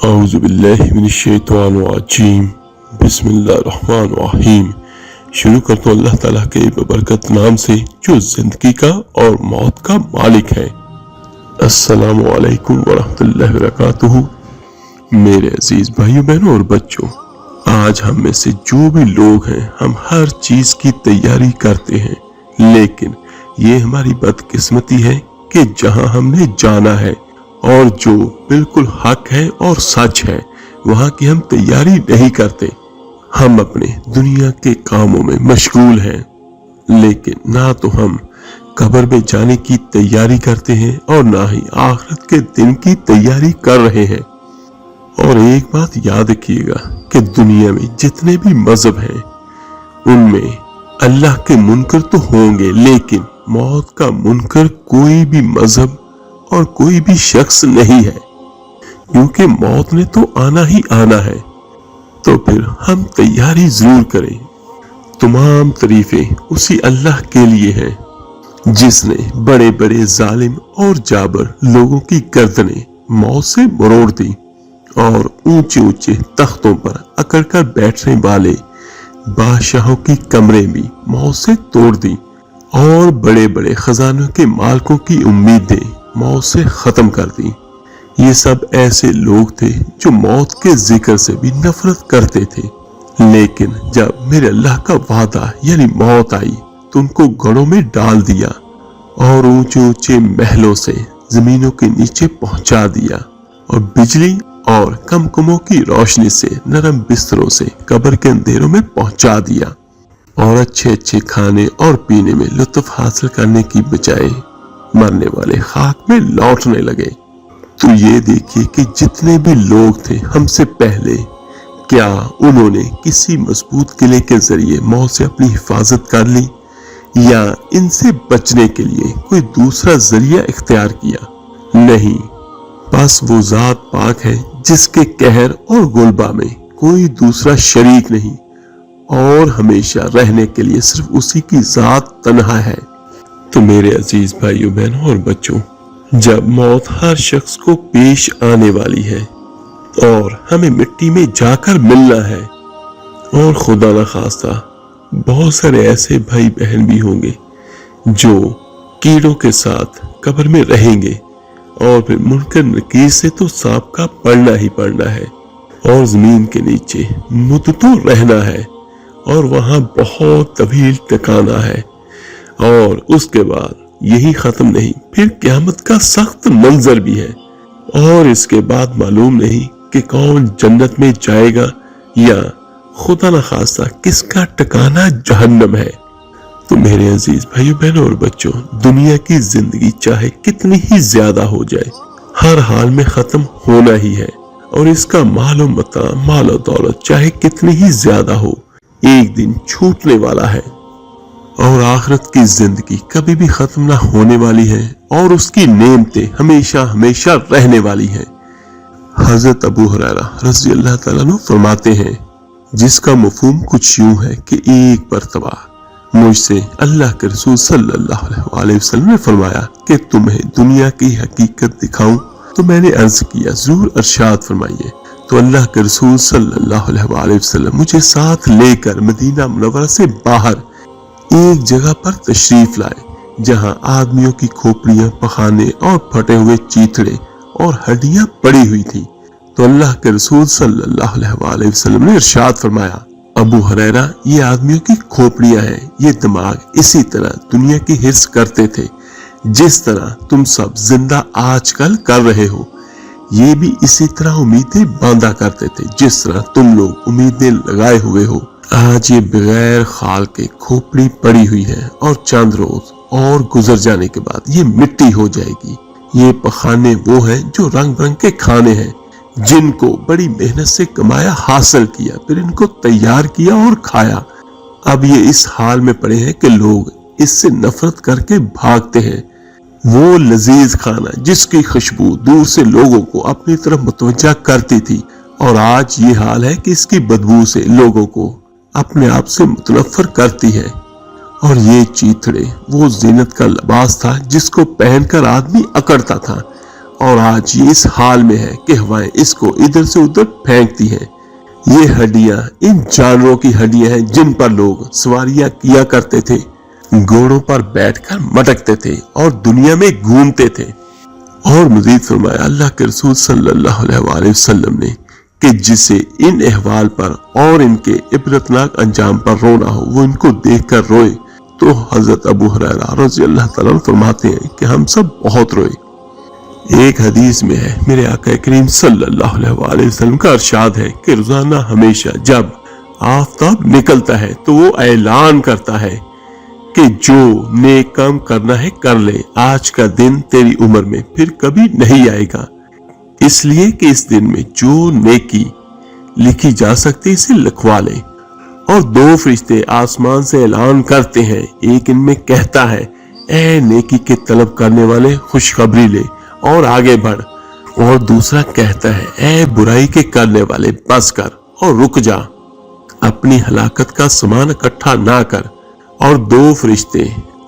औज़ुबिल्लाहि मिनश्शैतानिर्रजीम बिस्मिल्लाहिर्रहमानिर्रहीम। शुरू करता हूँ अल्लाह ताला के बबरकत नाम से जो जिंदगी का और मौत का मालिक है। अस्सलामु अलैकुम वरहमतुल्लाहि वबरकातुहू। मेरे अजीज भाइयों बहनों और बच्चों, आज हम में से जो भी लोग हैं हम हर चीज की तैयारी करते हैं, लेकिन ये हमारी बदकिस्मती है कि जहां हमने जाना है और जो बिल्कुल हक है और सच है वहां की हम तैयारी नहीं करते। हम अपने दुनिया के कामों में मशगूल हैं, लेकिन ना तो हम कब्र में जाने की तैयारी करते हैं और ना ही आखिरत के दिन की तैयारी कर रहे हैं। और एक बात याद रखिएगा कि दुनिया में जितने भी मजहब हैं उनमें अल्लाह के मुनकर तो होंगे, लेकिन मौत का मुनकर कोई भी मजहब और कोई भी शख्स नहीं है, क्योंकि मौत ने तो आना ही आना है। तो फिर हम तैयारी जरूर करें। तमाम तारीफें उसी अल्लाह के लिए हैं जिसने बड़े बड़े जालिम और जाबर लोगों की गर्दनें मौत से मरोड़ दी और ऊंचे ऊंचे तख्तों पर अकड़ कर बैठने वाले बादशाहों की कमरे भी मौत से तोड़ दी और बड़े बड़े खजानों के मालिकों की उम्मीदें मौत से खत्म कर दी। ये सब ऐसे लोग थे जो मौत के जिक्र से भी नफरत करते थे, लेकिन जब मेरे अल्लाह का वादा यानी मौत आई तो उनको गढ़ों में डाल दिया और ऊंचे ऊंचे महलों से जमीनों के नीचे पहुंचा दिया और बिजली और कमकमों की रोशनी से नरम बिस्तरों से कब्र के अंधेरों में पहुंचा दिया और अच्छे अच्छे खाने और पीने में लुत्फ हासिल करने की बजाय मरने वाले खाक में लौटने लगे। तो ये देखिए कि जितने भी लोग थे हमसे पहले, क्या उन्होंने किसी मजबूत किले के जरिए मौत से अपनी हिफाजत कर ली या इनसे बचने के लिए कोई दूसरा जरिया इख्तियार किया? नहीं, बस वो जात पाक है जिसके कहर और गुलबा में कोई दूसरा शरीक नहीं और हमेशा रहने के लिए सिर्फ उसी की जात तन्हा है। तो मेरे अजीज भाइयों बहनों और बच्चों, जब मौत हर शख्स को पेश आने वाली है और हमें मिट्टी में जाकर मिलना है, और खुदा न खास्ता बहुत सारे ऐसे भाई बहन भी होंगे जो कीड़ों के साथ कब्र में रहेंगे और फिर मुनकर नकीर से तो सांप का पड़ना ही पड़ना है और जमीन के नीचे मुद्दतों रहना है और वहां बहुत तवील ठिकाना है। और उसके बाद यही खत्म नहीं, फिर क़यामत का सख्त मंजर भी है और इसके बाद मालूम नहीं कि कौन जन्नत में जाएगा या खुदा न खास्ता किसका ठिकाना जहन्नम है। तो मेरे अजीज भाइयों बहनों और बच्चों, दुनिया की जिंदगी चाहे कितनी ही ज्यादा हो जाए हर हाल में खत्म होना ही है, और इसका मालो मता मालो दौलत चाहे कितनी ही ज्यादा हो एक दिन छूटने वाला है। और आखिरत की जिंदगी कभी भी खत्म ना होने वाली है और उसकी नेमतें हमेशा हमेशा रहने वाली है। हजरत अबू हुरैरा रज़ी अल्लाह ताला अन्हु फरमाते हैं, जिसका मफहूम कुछ यूं है कि एक मरतबा मुझसे अल्लाह के रसूल सल्लल्लाहु अलैहि वसल्लम ने फरमाया कि तुम्हें दुनिया की हकीकत दिखाऊं? तो मैंने अर्ज किया, जरूर इरशाद फरमाइए। तो अल्लाह के रसूल सल्लल्लाहु अलैहि वसल्लम मुझे साथ लेकर मदीना मुनव्वरा से बाहर एक जगह पर तशरीफ लाए जहां आदमियों की खोपड़ियां, पखाने और फटे हुए चीथड़े और हड्डियां पड़ी हुई थी। तो अल्लाह के रसूल सल्लल्लाहु अलैहि वसल्लम ने इरशाद फरमाया, अबू हुरैरा, ये आदमियों की खोपड़ियां हैं, ये दिमाग इसी तरह दुनिया की हिर्स करते थे जिस तरह तुम सब जिंदा आजकल कर रहे हो। ये भी इसी तरह उम्मीदें बांधा करते थे जिस तरह तुम लोग उम्मीदें लगाए हुए हो। आज ये बगैर खाल के खोपड़ी पड़ी हुई है और चंद रोज और गुजर जाने के बाद ये मिट्टी हो जाएगी। ये पखाने वो हैं जो रंग बिरंग के खाने हैं जिनको बड़ी मेहनत से कमाया, हासिल किया, फिर इनको तैयार किया और खाया। अब ये इस हाल में पड़े हैं कि लोग इससे नफरत करके भागते हैं। वो लजीज खाना जिसकी खुशबू दूर से लोगों को अपनी तरफ मुतवज्जा करती थी, और आज ये हाल है कि इसकी बदबू से लोगों को अपने आप से मुतनफर करती है। और ये चीथड़े वो जीनत का लिबास था जिसको पहनकर आदमी अकड़ता था और आज ये इस हाल में है कि हवाएं इसको इधर से उधर फेंकती हैं। ये हड्डियां इन जानवरों की हड्डियां हैं जिन पर लोग सवारियां किया करते थे, घोड़ों पर बैठकर मटकते थे और दुनिया में घूमते थे। और मजीद फरमाया अल्लाह के रसूल सल्लल्लाहु अलैहि वसल्लम ने कि जिसे इन अहवाल पर और इनके इबरतनाक अंजाम पर रोना हो वो इनको देखकर रोए। तो हजरत अबू हुरैरा रज़ियल्लाहु तआला अन्हु फरमाते हैं कि हम सब बहुत रोए। एक हदीस में है मेरे आका करीम सल्लल्लाहु अलैहि वसल्लम का इरशाद है कि रोजाना हमेशा जब आफताब निकलता है तो वो ऐलान करता है कि जो नेक काम करना है कर ले, आज का दिन तेरी उम्र में फिर कभी नहीं आएगा, इसलिए कि इस दिन में जो नेकी लिखी जा सकती इसे लिखवा ले। और दो फरिश्ते आसमान से ऐलान करते हैं, एक इनमें कहता है ए नेकी के तलब करने वाले खुशखबरी ले और आगे बढ़, और दूसरा कहता है ए बुराई के करने वाले बस कर और रुक जा, अपनी हलाकत का सामान इकट्ठा ना कर। और दो फरिश्ते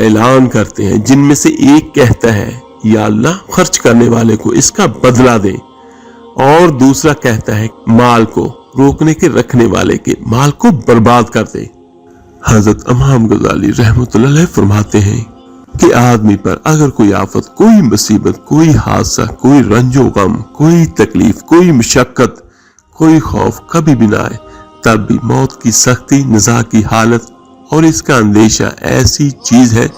ऐलान करते हैं जिनमें से एक कहता है या अल्लाह खर्च करने वाले को इसका बदला दे, और दूसरा कहता है माल को रोकने के रखने वाले के माल को बर्बाद कर दे। हजरत इमाम गजाली रहमतुल्लाह अलैह फरमाते हैं कि आदमी पर अगर कोई आफत, कोई मुसीबत, कोई हादसा, कोई रंजो गम, कोई तकलीफ, कोई मुशक्कत, कोई खौफ कभी भी ना आए, तब भी मौत की सख्ती, निज़ा की हालत और इसका अंदेशा ऐसी चीज है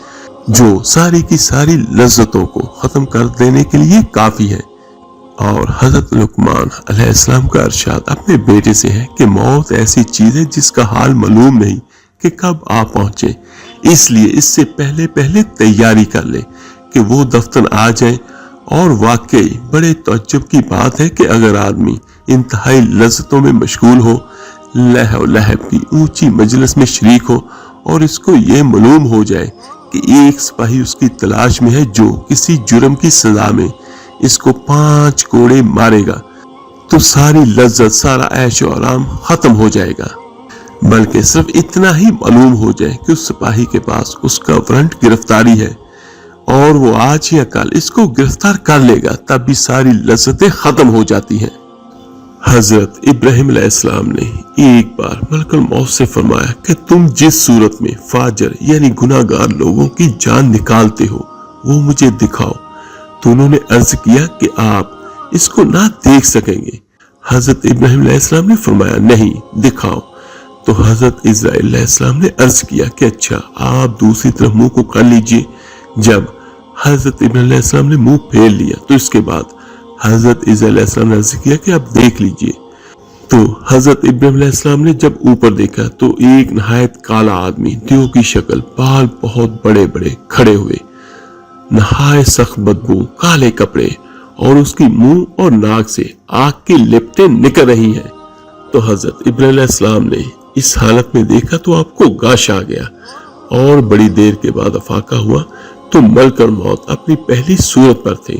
जो सारी की सारी लज्जतों को खत्म कर देने के लिए काफी है। और हजरत लुकमान अलैहिस्सलाम का इरशाद अपने बेटे से है कि मौत ऐसी चीज है जिसका हाल मालूम नहीं कि कब आ पहुंचे, इसलिए इससे पहले पहले तैयारी कर ले कि वो दफ्तर आ जाए। और वाकई बड़े तअज्जुब की बात है कि अगर आदमी इंतहाई लज्जतों में मशगूल हो, लहव लहब की ऊंची मजलिस में शरीक हो और इसको ये मालूम हो जाए कि एक सिपाही उसकी तलाश में है जो किसी जुर्म की सजा में इसको 5 कोड़े मारेगा, तो सारी लज्जत, सारा ऐशो आराम खत्म हो जाएगा। बल्कि सिर्फ इतना ही मालूम हो जाए कि उस सिपाही के पास उसका वारंट गिरफ्तारी है और वो आज या कल इसको गिरफ्तार कर लेगा, तब भी सारी लज्जतें खत्म हो जाती हैं। हजरत इब्राहिम अलैहिस्सलाम ने एक बार मलकुल मौत से फरमाया कि तुम जिस सूरत में फाजर यानी गुनाहगार लोगों की जान निकालते हो वो मुझे दिखाओ। तो उन्होंने अर्ज किया कि आप इसको ना देख सकेंगे। हजरत इब्राहिम अलैहिस्सलाम ने फरमाया नहीं, दिखाओ। तो हजरत इस्राईल अलैहिस्सलाम ने अर्ज किया कि अच्छा आप दूसरी तरफ मुंह को कर लीजिए। जब हजरत इब्राहिम अलैहिस्सलाम ने मुंह फेर लिया तो इसके बाद हजरत इस्राईल अलैहिस्सलाम ने अर्ज किया कि आप देख लीजिए। तो हजरत इब्राहिम अलैहिस्सलाम ने जब ऊपर देखा तो एक नहायत काला आदमी, दियो की शक्ल, बाल बहुत बड़े बड़े खड़े हुए, नहायत सख्त बदबू, काले कपड़े और उसकी मुंह और नाक से आग की लिपटें निकल रही हैं। तो हजरत इब्राहिम अलैहिस्सलाम ने इस हालत में देखा तो आपको गाश आ गया और बड़ी देर के बाद अफाका हुआ तो मलकुल मौत अपनी पहली सूरत पर थे।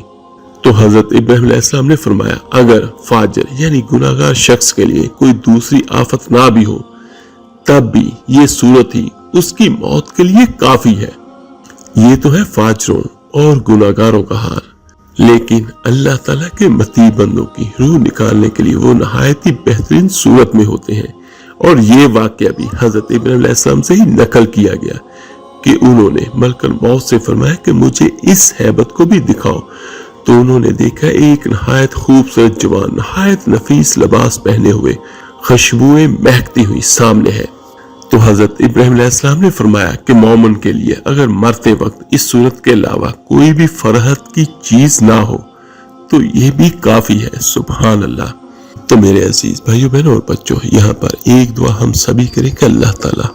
तो हजरत इब्राहिम अलैहिस्सलाम ने फरमाया अगर फाजर यानी गुनाहगार शख्स के लिए कोई दूसरी आफत ना भी हो तब भी ये सूरत ही उसकी मौत के लिए काफी है। ये तो है फाजरों और गुनाहगारों का हाल, लेकिन अल्लाह ताला के मती बंदों की रूह निकालने के लिए वो नहायत ही बेहतरीन सूरत में होते हैं। और ये वाकया भी हजरत इब्राहिम अलैहिस्सलाम से ही नकल किया गया कि उन्होंने मलकुल मौत से फरमाया कि मुझे इस हैबत को भी दिखाओ। तो उन्होंने देखा एक नहायत खूबसूरत जवान नहायत नफीस लिबास पहने हुए खुशबुएं महकती हुई सामने है। तो हजरत इब्राहिम अलैहिस्सलाम ने फरमाया कि मोमिन के लिए अगर मरते वक्त इस सूरत के अलावा कोई भी फरहत की चीज ना हो तो ये भी काफी है। सुभान अल्लाह। तो मेरे अजीज भाइयों बहनों और बच्चों, यहाँ पर एक दुआ हम सभी करें कि अल्लाह ताला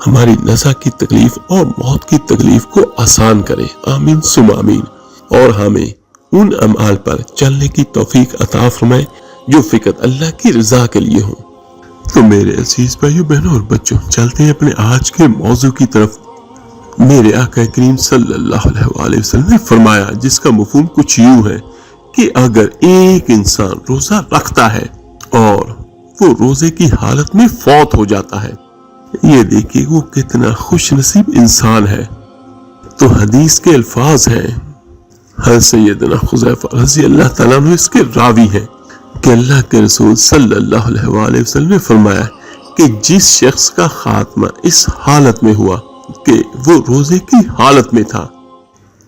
हमारी नज़ा की तकलीफ और मौत की तकलीफ को आसान करे। आमीन सुम आमीन। और हमें उन अमाल पर चलने की तौफीक अता फरमाए जो फिकत अल्लाह की रजा के लिए हो। तो मेरे अजीज भाइयों बहनों और बच्चों, चलते हैं अपने आज के मौजू की तरफ। मेरे आका करीम सल्लल्लाहु अलैहि वसल्लम ने फरमाया, जिसका मफहूम कुछ यूं है कि अगर एक इंसान रोजा रखता है और वो रोजे की हालत में फौत हो जाता है, ये देखिए वो कितना खुश नसीब इंसान है। तो हदीस के अल्फाज हैं, حضرت سیدنا حذیفہ رضی اللہ تعالیٰ عنہ اس کے راوی ہیں کہ اللہ کے رسول صلی اللہ علیہ وآلہ وسلم نے فرمایا کہ جس شخص کا خاتمہ اس حالت میں ہوا کہ وہ روزے کی حالت میں تھا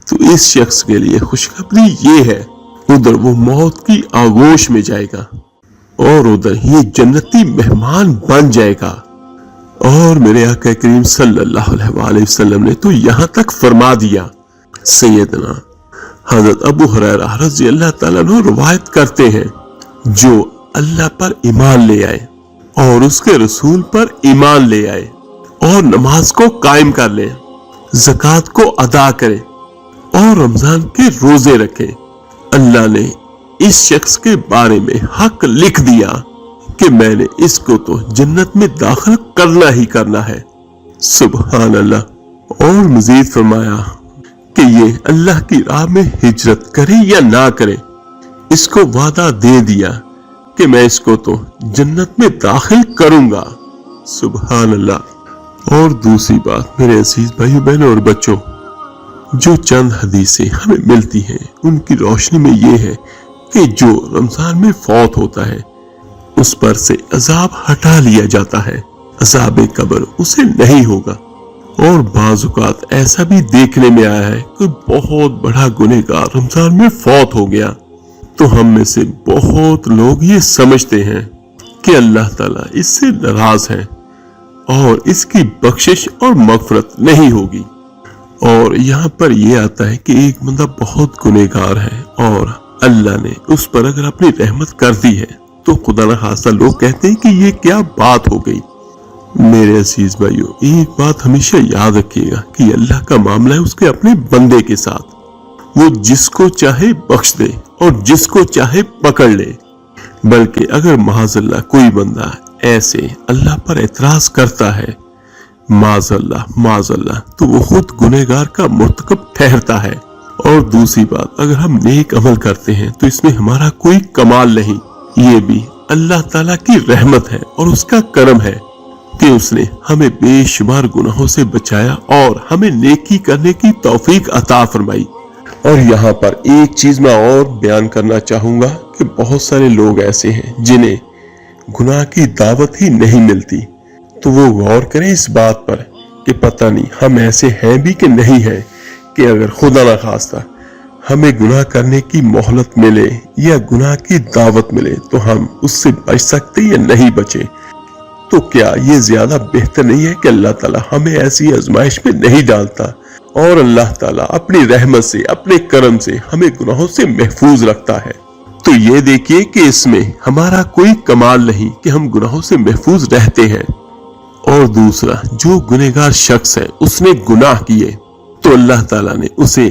تو اس شخص کے لیے خوشخبری یہ ہے، ادھر وہ موت کی آغوش میں جائے گا اور ادھر یہ جنتی مہمان بن جائے گا۔ اور میرے آقا کریم صلی اللہ علیہ وآلہ وسلم نے تو یہاں تک فرما دیا، سیدنا حضرت ابو ہریرہ رضی اللہ تعالیٰ عنہ روایت کرتے ہیں، جو اللہ پر ایمان لے آئے اور اس کے رسول پر ایمان لے آئے اور نماز کو قائم کر لے، زکوٰۃ کو ادا کرے اور رمضان کے روزے رکھے، اللہ نے اس شخص کے بارے میں حق لکھ دیا کہ میں نے اس کو تو جنت میں داخل کرنا ہی کرنا ہے۔ سبحان اللہ۔ اور مزید فرمایا کہ یہ اللہ کی راہ میں ہجرت کرے یا نہ کرے، اس کو وعدہ دے دیا کہ میں اس کو تو جنت میں داخل کروں گا۔ سبحان اللہ۔ اور دوسری بات میرے عزیز بھائیو بہنوں اور بچوں، جو چند حدیثیں ہمیں ملتی ہیں ان کی روشنی میں یہ ہے کہ جو رمضان میں فوت ہوتا ہے اس پر سے عذاب ہٹا لیا جاتا ہے، عذاب قبر اسے نہیں ہوگا۔ اور بعض اوقات ایسا بھی دیکھنے میں آیا ہے کہ بہت بڑا گنہگار رمضان میں فوت ہو گیا تو ہم میں سے بہت لوگ یہ سمجھتے ہیں کہ اللہ تعالیٰ اس سے ناراض ہے اور اس کی بخشش اور مغفرت نہیں ہوگی۔ اور یہاں پر یہ آتا ہے کہ ایک بندہ بہت گنہگار ہے اور اللہ نے اس پر اگر اپنی رحمت کر دی ہے تو خدا نخواستہ لوگ کہتے ہیں کہ یہ کیا بات ہو گئی۔ میرے عزیز بھائیو، ایک بات ہمیشہ یاد رکھیے گا کہ اللہ کا معاملہ ہے اس کے اپنے بندے کے ساتھ، وہ جس کو چاہے بخش دے اور جس کو چاہے پکڑ لے۔ بلکہ اگر معاذ اللہ کوئی بندہ ایسے اللہ پر اعتراض کرتا ہے، معاذ اللہ، تو وہ خود گنہگار کا مرتکب ٹھہرتا ہے۔ اور دوسری بات، اگر ہم نیک عمل کرتے ہیں تو اس میں ہمارا کوئی کمال نہیں، یہ بھی اللہ تعالیٰ کی رحمت ہے اور اس کا کرم ہے کہ اس نے ہمیں بے شمار گناہوں سے بچایا اور ہمیں نیکی کرنے کی توفیق عطا فرمائی۔ اور یہاں پر ایک چیز میں اور بیان کرنا چاہوں گا کہ بہت سارے لوگ ایسے ہیں جنہیں گناہ کی دعوت ہی نہیں ملتی، تو وہ غور کریں اس بات پر کہ پتہ نہیں ہم ایسے ہیں بھی کہ نہیں ہیں کہ اگر خدا نخواستہ ہمیں گناہ کرنے کی مہلت ملے یا گناہ کی دعوت ملے تو ہم اس سے بچ سکتے یا نہیں بچے۔ تو کیا یہ زیادہ بہتر نہیں ہے کہ اللہ تعالیٰ ہمیں ایسی آزمائش میں نہیں ڈالتا اور اللہ تعالیٰ اپنی رحمت سے، اپنے کرم سے ہمیں گناہوں سے محفوظ رکھتا ہے؟ تو یہ دیکھیے کہ اس میں ہمارا کوئی کمال نہیں کہ ہم گناہوں سے محفوظ رہتے ہیں۔ اور دوسرا، جو گنہگار شخص ہے اس نے گناہ کیے تو اللہ تعالیٰ نے اسے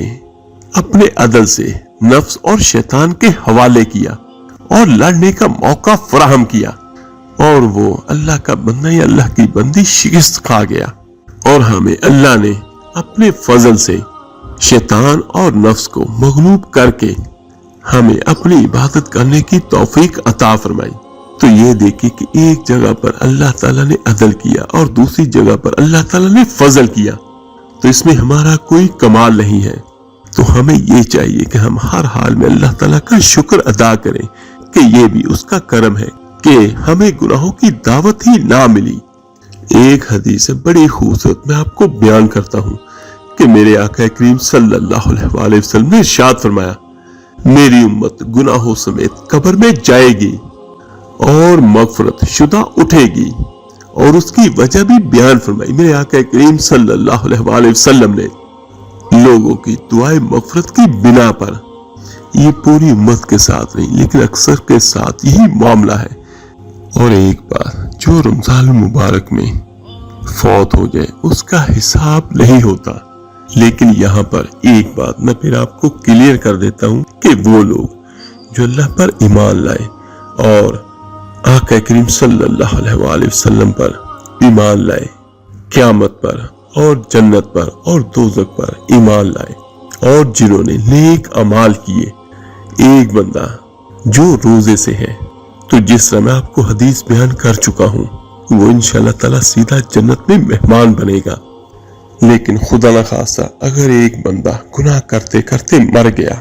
اپنے عدل سے نفس اور شیطان کے حوالے کیا اور لڑنے کا موقع فراہم کیا، اور وہ اللہ کا بندہ یا اللہ کی بندی شکست کھا گیا۔ اور ہمیں اللہ نے اپنے فضل سے شیطان اور نفس کو مغلوب کر کے ہمیں اپنی عبادت کرنے کی توفیق عطا فرمائی۔ تو یہ دیکھیں کہ ایک جگہ پر اللہ تعالیٰ نے عدل کیا اور دوسری جگہ پر اللہ تعالیٰ نے فضل کیا، تو اس میں ہمارا کوئی کمال نہیں ہے۔ تو ہمیں یہ چاہیے کہ ہم ہر حال میں اللہ تعالیٰ کا شکر ادا کریں کہ یہ بھی اس کا کرم ہے کہ ہمیں گناہوں کی دعوت ہی نہ ملی۔ ایک حدیث بڑی خوبصورت میں آپ کو بیان کرتا ہوں کہ میرے آقا کریم صلی اللہ علیہ وآلہ وسلم نے ارشاد فرمایا، میری امت گناہوں سمیت قبر میں جائے گی اور مغفرت شدہ اٹھے گی۔ اور اس کی وجہ بھی بیان فرمائی۔ میرے آقا کریم صلی اللہ علیہ وآلہ وسلم نے لوگوں کی دعائیں مغفرت کی بنا پر، یہ پوری امت کے ساتھ نہیں لیکن اکثر کے ساتھ یہی معاملہ ہے۔ اور ایک بات، جو رمضان المبارک میں فوت ہو جائے اس کا حساب نہیں ہوتا، لیکن یہاں پر ایک بات میں پھر آپ کو کلیئر کر دیتا ہوں کہ وہ لوگ جو اللہ پر ایمان لائے اور آقا کریم صلی اللہ علیہ وآلہ وسلم پر ایمان لائے، قیامت پر اور جنت پر اور دوزخ پر ایمان لائے، اور جنہوں نے نیک اعمال کیے، ایک بندہ جو روزے سے ہے، تو جس طرح میں آپ کو حدیث بیان کر چکا ہوں، وہ انشاءاللہ تعالیٰ سیدھا جنت میں مہمان بنے گا۔ لیکن خدا نخواستہ اگر ایک بندہ گناہ کرتے کرتے مر گیا،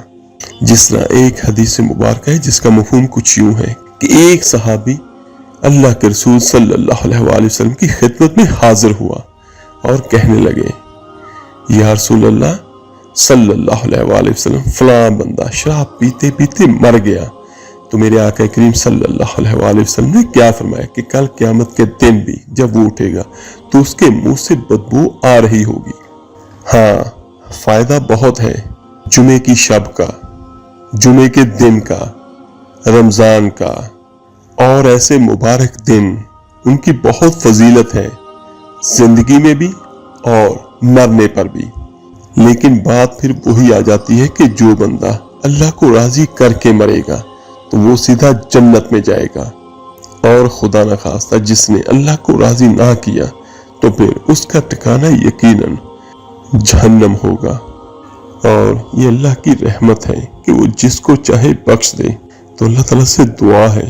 جس طرح ایک حدیث مبارکہ ہے جس کا مفہوم کچھ یوں ہے کہ ایک صحابی اللہ کے رسول صلی اللہ علیہ وآلہ وسلم کی خدمت میں حاضر ہوا اور کہنے لگے، یا رسول اللہ صلی اللہ علیہ وآلہ وسلم، فلاں بندہ شراب پیتے پیتے مر گیا۔ تو میرے آقا کریم صلی اللہ علیہ وآلہ وسلم نے کیا فرمایا کہ کل قیامت کے دن بھی جب وہ اٹھے گا تو اس کے منہ سے بدبو آ رہی ہوگی۔ ہاں، فائدہ بہت ہے جمعے کی شب کا، جمعے کے دن کا، رمضان کا، اور ایسے مبارک دن، ان کی بہت فضیلت ہے زندگی میں بھی اور مرنے پر بھی۔ لیکن بات پھر وہی آ جاتی ہے کہ جو بندہ اللہ کو راضی کر کے مرے گا تو وہ سیدھا جنت میں جائے گا، اور خدا نخواستہ جس نے اللہ کو راضی نہ کیا تو پھر اس کا ٹھکانہ یقیناً جہنم ہوگا۔ اور یہ اللہ کی رحمت ہے کہ وہ جس کو چاہے بخش دے۔ تو اللہ تعالیٰ سے دعا ہے،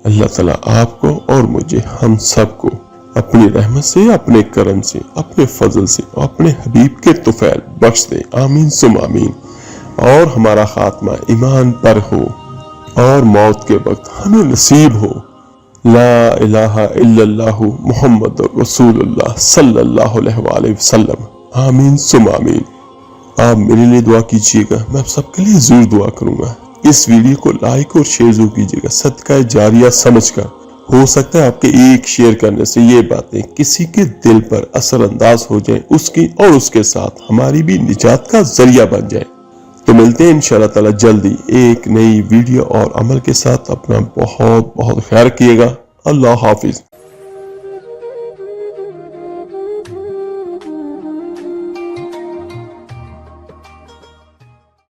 اللہ تعالیٰ آپ کو اور مجھے، ہم سب کو اپنی رحمت سے، اپنے کرم سے، اپنے فضل سے، اپنے حبیب کے طفیل بخش دے، آمین ثم آمین۔ اور ہمارا خاتمہ ایمان پر ہو، اور موت کے وقت ہمیں نصیب ہو لا الہ الا اللہ محمد رسول اللہ صلی اللہ علیہ وآلہ وسلم، آمین ثم آمین۔ آپ میرے لیے دعا کیجیے گا، میں آپ سب کے لیے ضرور دعا کروں گا۔ اس ویڈیو کو لائک اور شیئر ضرور کیجیے گا، صدقہ جاریہ سمجھ کر۔ ہو سکتا ہے آپ کے ایک شیئر کرنے سے یہ باتیں کسی کے دل پر اثر انداز ہو جائیں، اس کی اور اس کے ساتھ ہماری بھی نجات کا ذریعہ بن جائے۔ تو ملتے ہیں انشاءاللہ تعالی جلدی ایک نئی ویڈیو اور عمل کے ساتھ۔ اپنا بہت بہت خیال کیے گا۔ اللہ حافظ۔